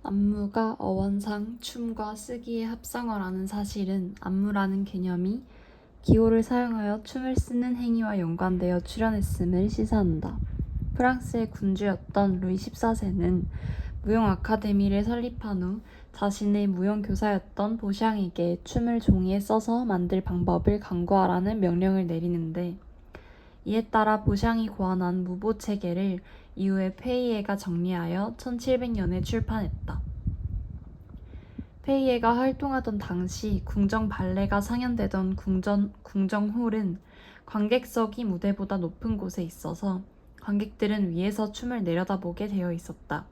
안무가 어원상 춤과 쓰기의 합성어라는 사실은 안무라는 개념이 기호를 사용하여 춤을 쓰는 행위와 연관되어 출현했음을 시사한다. 프랑스의 군주였던 루이 14세는 무용 아카데미를 설립한 후 자신의 무용 교사였던 보샹에게 춤을 종이에 써서 만들 방법을 강구하라는 명령을 내리는데, 이에 따라 보샹이 고안한 무보 체계를 이후에 페이에가 정리하여 1700년에 출판했다. 페이에가 활동하던 당시 궁정 발레가 상연되던 궁정홀은 관객석이 무대보다 높은 곳에 있어서 관객들은 위에서 춤을 내려다보게 되어 있었다.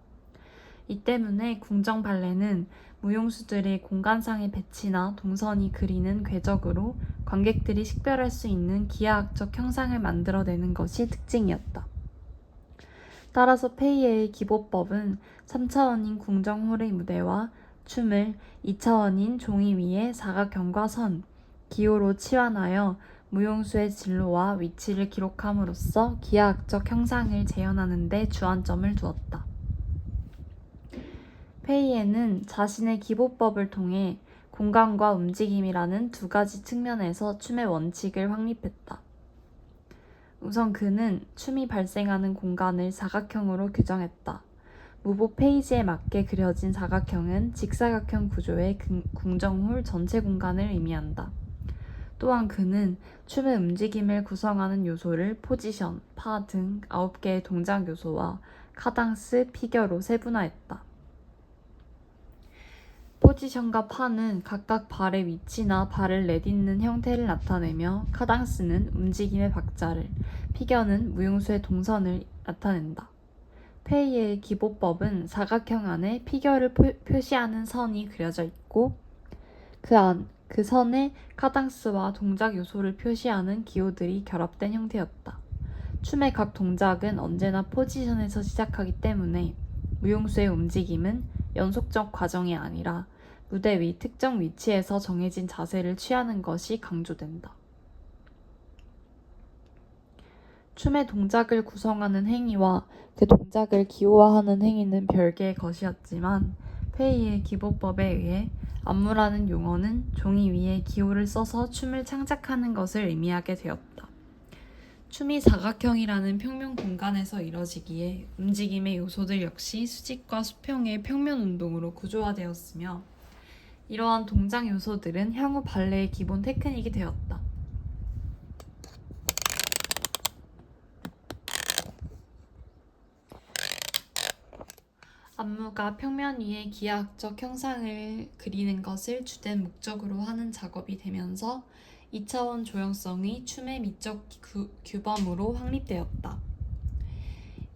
이 때문에 궁정 발레는 무용수들의 공간상의 배치나 동선이 그리는 궤적으로 관객들이 식별할 수 있는 기하학적 형상을 만들어내는 것이 특징이었다. 따라서 페이에의 기보법은 3차원인 궁정홀의 무대와 춤을 2차원인 종이 위에 사각형과 선, 기호로 치환하여 무용수의 진로와 위치를 기록함으로써 기하학적 형상을 재현하는 데 주안점을 두었다. 페이에는 자신의 기보법을 통해 공간과 움직임이라는 두 가지 측면에서 춤의 원칙을 확립했다. 우선 그는 춤이 발생하는 공간을 사각형으로 규정했다. 무보 페이지에 맞게 그려진 사각형은 직사각형 구조의 궁정홀 전체 공간을 의미한다. 또한 그는 춤의 움직임을 구성하는 요소를 포지션, 파 등 9개의 동작 요소와 카당스, 피겨로 세분화했다. 포지션과 파는 각각 발의 위치나 발을 내딛는 형태를 나타내며, 카당스는 움직임의 박자를, 피겨는 무용수의 동선을 나타낸다. 페이에의 기보법은 사각형 안에 피겨를 표시하는 선이 그려져 있고, 그 선에 카당스와 동작 요소를 표시하는 기호들이 결합된 형태였다. 춤의 각 동작은 언제나 포지션에서 시작하기 때문에 무용수의 움직임은 연속적 과정이 아니라 무대 위 특정 위치에서 정해진 자세를 취하는 것이 강조된다. 춤의 동작을 구성하는 행위와 그 동작을 기호화하는 행위는 별개의 것이었지만, 페이의 기보법에 의해 안무라는 용어는 종이 위에 기호를 써서 춤을 창작하는 것을 의미하게 되었다. 춤이 사각형이라는 평면 공간에서 이뤄지기에 움직임의 요소들 역시 수직과 수평의 평면 운동으로 구조화되었으며, 이러한 동작 요소들은 향후 발레의 기본 테크닉이 되었다. 안무가 평면 위에 기하학적 형상을 그리는 것을 주된 목적으로 하는 작업이 되면서 2차원 조형성의 춤의 미적 규범으로 확립되었다.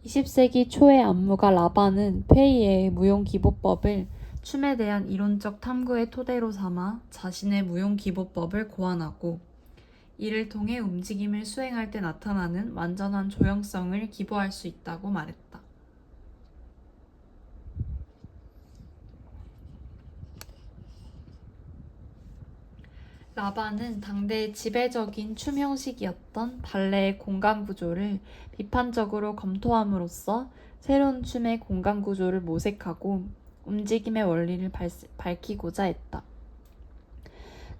20세기 초의 안무가 라반은 페이에의 무용 기보법을 춤에 대한 이론적 탐구의 토대로 삼아 자신의 무용 기보법을 고안하고, 이를 통해 움직임을 수행할 때 나타나는 완전한 조형성을 기보할 수 있다고 말했다. 라반은 당대의 지배적인 춤 형식이었던 발레의 공간 구조를 비판적으로 검토함으로써 새로운 춤의 공간 구조를 모색하고 움직임의 원리를 밝히고자 했다.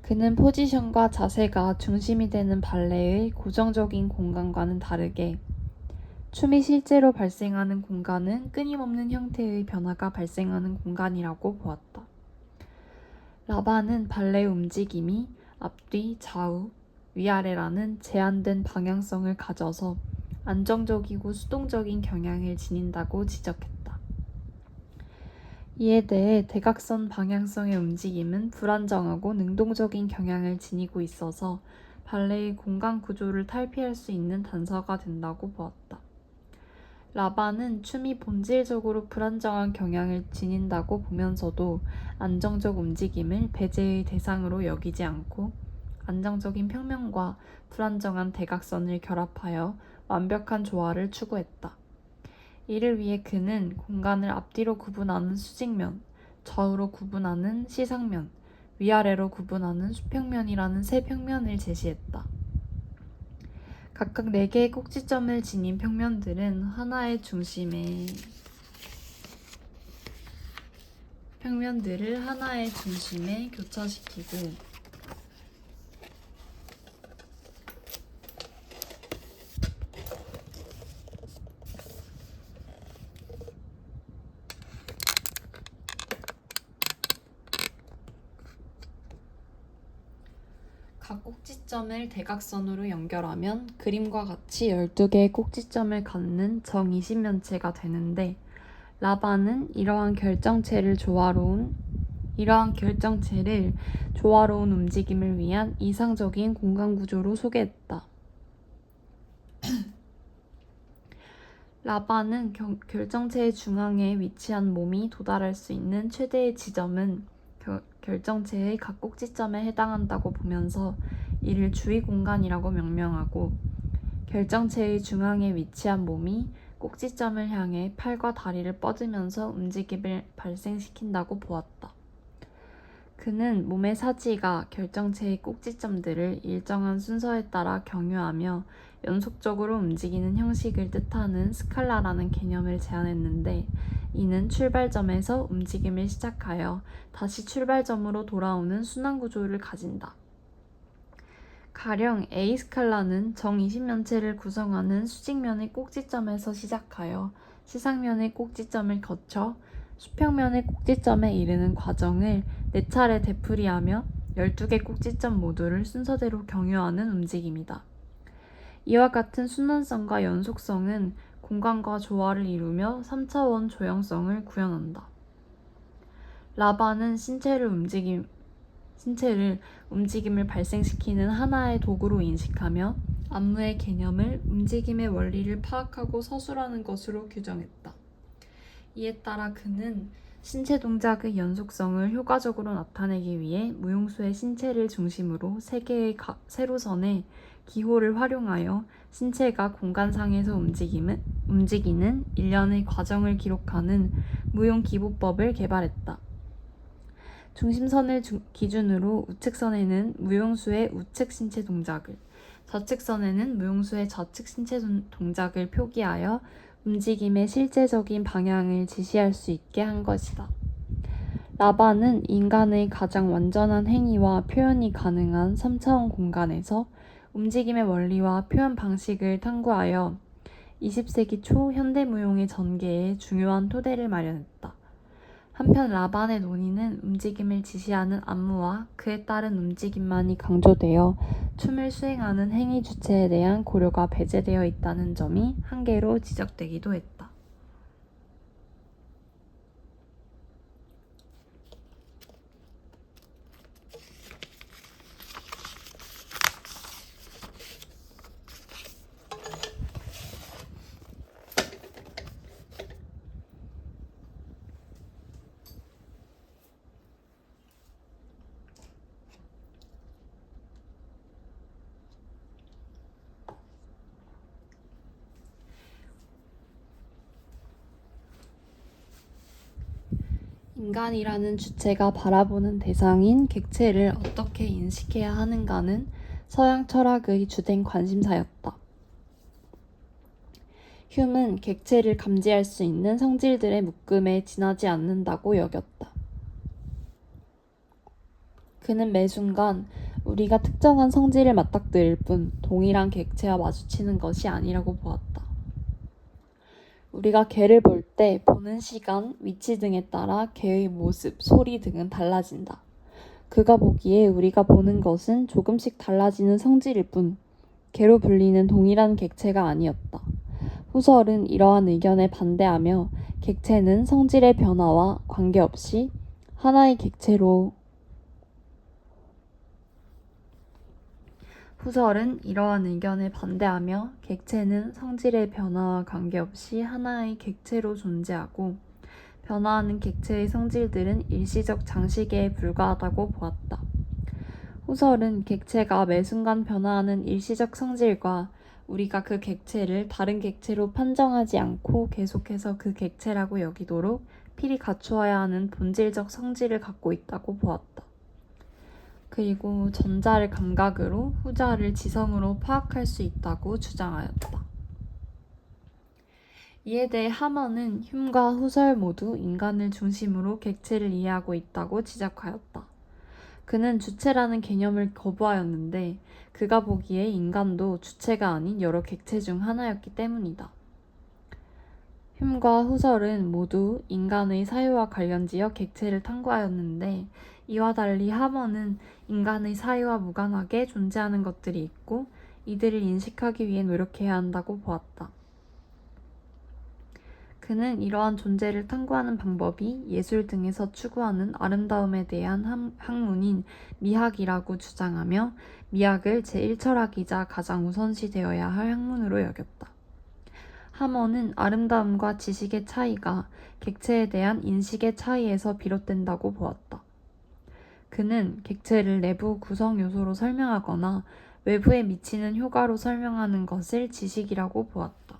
그는 포지션과 자세가 중심이 되는 발레의 고정적인 공간과는 다르게 춤이 실제로 발생하는 공간은 끊임없는 형태의 변화가 발생하는 공간이라고 보았다. 라반은 발레의 움직임이 앞뒤, 좌우, 위아래라는 제한된 방향성을 가져서 안정적이고 수동적인 경향을 지닌다고 지적했다. 이에 대해 대각선 방향성의 움직임은 불안정하고 능동적인 경향을 지니고 있어서 발레의 공간 구조를 탈피할 수 있는 단서가 된다고 보았다. 라반은 춤이 본질적으로 불안정한 경향을 지닌다고 보면서도 안정적 움직임을 배제의 대상으로 여기지 않고 안정적인 평면과 불안정한 대각선을 결합하여 완벽한 조화를 추구했다. 이를 위해 그는 공간을 앞뒤로 구분하는 수직면, 좌우로 구분하는 시상면, 위아래로 구분하는 수평면이라는 세 평면을 제시했다. 각각 4개의 꼭지점을 지닌 평면들은 하나의 중심에 평면들을 하나의 중심에 교차시키고 각 꼭지점을 대각선으로 연결하면 그림과 같이 12개의 꼭지점을 갖는 정이십면체가 되는데, 라반은 이러한 결정체를 조화로운 움직임을 위한 이상적인 공간 구조로 소개했다. 라반은 결정체의 중앙에 위치한 몸이 도달할 수 있는 최대의 지점은 결정체의 각 꼭지점에 해당한다고 보면서 이를 주위 공간이라고 명명하고, 결정체의 중앙에 위치한 몸이 꼭지점을 향해 팔과 다리를 뻗으면서 움직임을 발생시킨다고 보았다. 그는 몸의 사지가 결정체의 꼭지점들을 일정한 순서에 따라 경유하며 연속적으로 움직이는 형식을 뜻하는 스칼라라는 개념을 제안했는데, 이는 출발점에서 움직임을 시작하여 다시 출발점으로 돌아오는 순환 구조를 가진다. 가령 A 스칼라는 정이십면체를 구성하는 수직면의 꼭지점에서 시작하여 시상면의 꼭지점을 거쳐 수평면의 꼭지점에 이르는 과정을 4차례 되풀이하며 12개 꼭지점 모두를 순서대로 경유하는 움직임이다. 이와 같은 순환성과 연속성은 공간과 조화를 이루며 3차원 조형성을 구현한다. 라반은 신체를 움직임을 발생시키는 하나의 도구로 인식하며 안무의 개념을 움직임의 원리를 파악하고 서술하는 것으로 규정했다. 이에 따라 그는 신체 동작의 연속성을 효과적으로 나타내기 위해 무용수의 신체를 중심으로 3개의 세로선의 기호를 활용하여 신체가 공간상에서 움직이는 일련의 과정을 기록하는 무용기보법을 개발했다. 중심선을 기준으로 우측선에는 무용수의 우측 신체 동작을, 좌측선에는 무용수의 좌측 신체 동작을 표기하여 움직임의 실제적인 방향을 지시할 수 있게 한 것이다. 라반은 인간의 가장 완전한 행위와 표현이 가능한 3차원 공간에서 움직임의 원리와 표현 방식을 탐구하여 20세기 초 현대무용의 전개에 중요한 토대를 마련했다. 한편 라반의 논의는 움직임을 지시하는 안무와 그에 따른 움직임만이 강조되어 춤을 수행하는 행위 주체에 대한 고려가 배제되어 있다는 점이 한계로 지적되기도 했다. 인간이라는 주체가 바라보는 대상인 객체를 어떻게 인식해야 하는가는 서양 철학의 주된 관심사였다. 휴은 객체를 감지할 수 있는 성질들의 묶음에 지나지 않는다고 여겼다. 그는 매 순간 우리가 특정한 성질을 맞닥뜨릴 뿐 동일한 객체와 마주치는 것이 아니라고 보았다. 우리가 개를 볼 때 보는 시간, 위치 등에 따라 개의 모습, 소리 등은 달라진다. 그가 보기에 우리가 보는 것은 조금씩 달라지는 성질일 뿐 개로 불리는 동일한 객체가 아니었다. 후설은 이러한 의견에 반대하며 객체는 성질의 변화와 관계없이 하나의 객체로 하나의 객체로 존재하고 변화하는 객체의 성질들은 일시적 장시계에 불과하다고 보았다. 후설은 객체가 매 순간 변화하는 일시적 성질과 우리가 그 객체를 다른 객체로 판정하지 않고 계속해서 그 객체라고 여기도록 필히 갖추어야 하는 본질적 성질을 갖고 있다고 보았다. 그리고 전자를 감각으로, 후자를 지성으로 파악할 수 있다고 주장하였다. 이에 대해 하먼은 흉과 후설 모두 인간을 중심으로 객체를 이해하고 있다고 지적하였다. 그는 주체라는 개념을 거부하였는데 그가 보기에 인간도 주체가 아닌 여러 객체 중 하나였기 때문이다. 흉과 후설은 모두 인간의 사유와 관련지어 객체를 탐구하였는데 이와 달리 하먼은 인간의 사유와 무관하게 존재하는 것들이 있고 이들을 인식하기 위해 노력해야 한다고 보았다. 그는 이러한 존재를 탐구하는 방법이 예술 등에서 추구하는 아름다움에 대한 학문인 미학이라고 주장하며 미학을 제1철학이자 가장 우선시되어야 할 학문으로 여겼다. 하먼은 아름다움과 지식의 차이가 객체에 대한 인식의 차이에서 비롯된다고 보았다. 그는 객체를 내부 구성 요소로 설명하거나 외부에 미치는 효과로 설명하는 것을 지식이라고 보았다.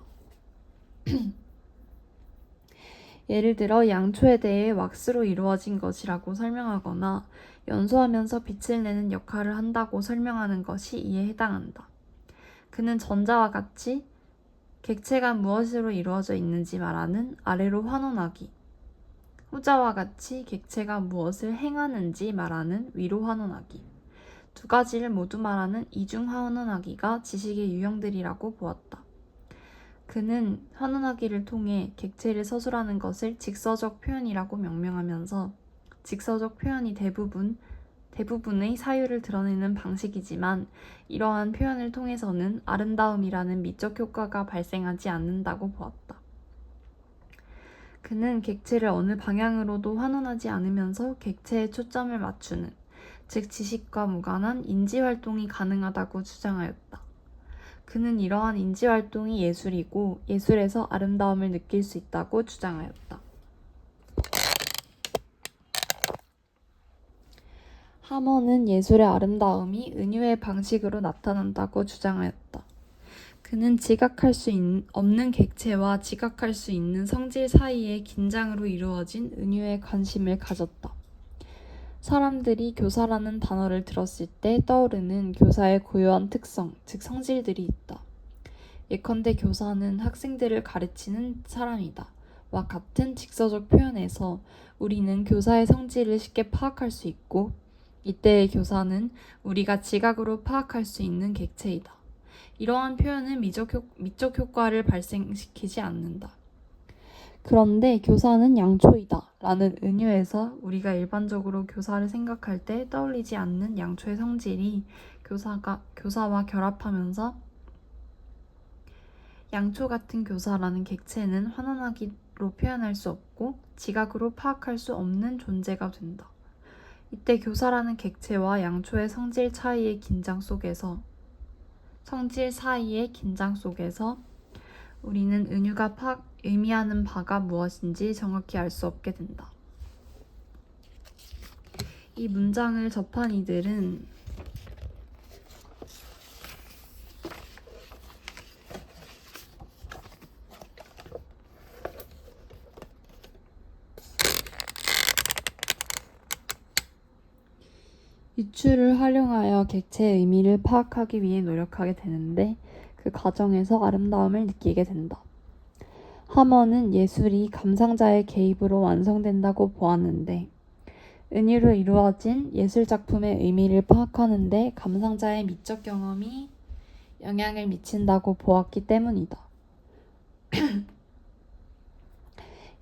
예를 들어 양초에 대해 왁스로 이루어진 것이라고 설명하거나 연소하면서 빛을 내는 역할을 한다고 설명하는 것이 이에 해당한다. 그는 전자와 같이 객체가 무엇으로 이루어져 있는지 말하는 아래로 환원하기, 후자와 같이 객체가 무엇을 행하는지 말하는 위로 환원하기, 두 가지를 모두 말하는 이중 환원하기가 지식의 유형들이라고 보았다. 그는 환원하기를 통해 객체를 서술하는 것을 직서적 표현이라고 명명하면서 직서적 표현이 대부분의 사유를 드러내는 방식이지만 이러한 표현을 통해서는 아름다움이라는 미적 효과가 발생하지 않는다고 보았다. 그는 객체를 어느 방향으로도 환원하지 않으면서 객체에 초점을 맞추는, 즉 지식과 무관한 인지활동이 가능하다고 주장하였다. 그는 이러한 인지활동이 예술이고 예술에서 아름다움을 느낄 수 있다고 주장하였다. 하먼은 예술의 아름다움이 은유의 방식으로 나타난다고 주장하였다. 그는 지각할 수 없는 객체와 지각할 수 있는 성질 사이의 긴장으로 이루어진 은유에 관심을 가졌다. 사람들이 교사라는 단어를 들었을 때 떠오르는 교사의 고유한 특성, 즉 성질들이 있다. 예컨대 교사는 학생들을 가르치는 사람이다. 와 같은 직서적 표현에서 우리는 교사의 성질을 쉽게 파악할 수 있고 이때의 교사는 우리가 지각으로 파악할 수 있는 객체이다. 이러한 표현은 미적 효과를 발생시키지 않는다. 그런데 교사는 양초이다 라는 은유에서 우리가 일반적으로 교사를 생각할 때 떠올리지 않는 양초의 성질이 교사와 결합하면서 양초 같은 교사라는 객체는 환원하기로 표현할 수 없고 지각으로 파악할 수 없는 존재가 된다. 이때 교사라는 객체와 양초의 성질 사이의 긴장 속에서 우리는 은유가 의미하는 바가 무엇인지 정확히 알 수 없게 된다. 이 문장을 접한 이들은 유추를 활용하여 객체의 의미를 파악하기 위해 노력하게 되는데 그 과정에서 아름다움을 느끼게 된다. 하먼은 예술이 감상자의 개입으로 완성된다고 보았는데 은유로 이루어진 예술작품의 의미를 파악하는데 감상자의 미적 경험이 영향을 미친다고 보았기 때문이다.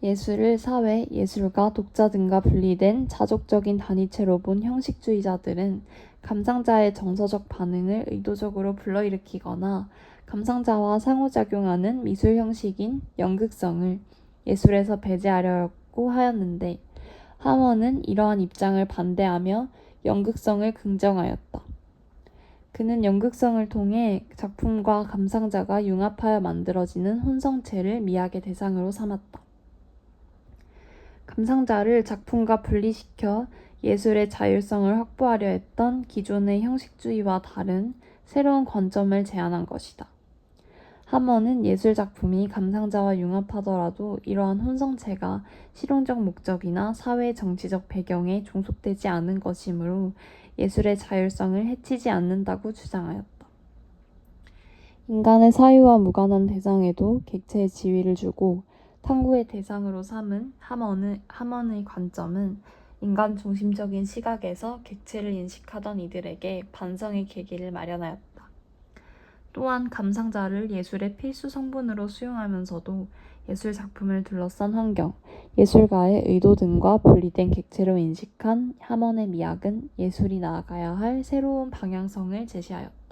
예술을 사회, 예술가, 독자 등과 분리된 자족적인 단위체로 본 형식주의자들은 감상자의 정서적 반응을 의도적으로 불러일으키거나 감상자와 상호작용하는 미술 형식인 연극성을 예술에서 배제하려고 하였는데 하먼은 이러한 입장을 반대하며 연극성을 긍정하였다. 그는 연극성을 통해 작품과 감상자가 융합하여 만들어지는 혼성체를 미학의 대상으로 삼았다. 감상자를 작품과 분리시켜 예술의 자율성을 확보하려 했던 기존의 형식주의와 다른 새로운 관점을 제안한 것이다. 하먼은 예술작품이 감상자와 융합하더라도 이러한 혼성체가 실용적 목적이나 사회 정치적 배경에 종속되지 않은 것이므로 예술의 자율성을 해치지 않는다고 주장하였다. 인간의 사유와 무관한 대상에도 객체의 지위를 주고 탐구의 대상으로 삼은 하먼의 관점은 인간 중심적인 시각에서 객체를 인식하던 이들에게 반성의 계기를 마련하였다. 또한 감상자를 예술의 필수 성분으로 수용하면서도 예술 작품을 둘러싼 환경, 예술가의 의도 등과 분리된 객체로 인식한 하먼의 미학은 예술이 나아가야 할 새로운 방향성을 제시하였다.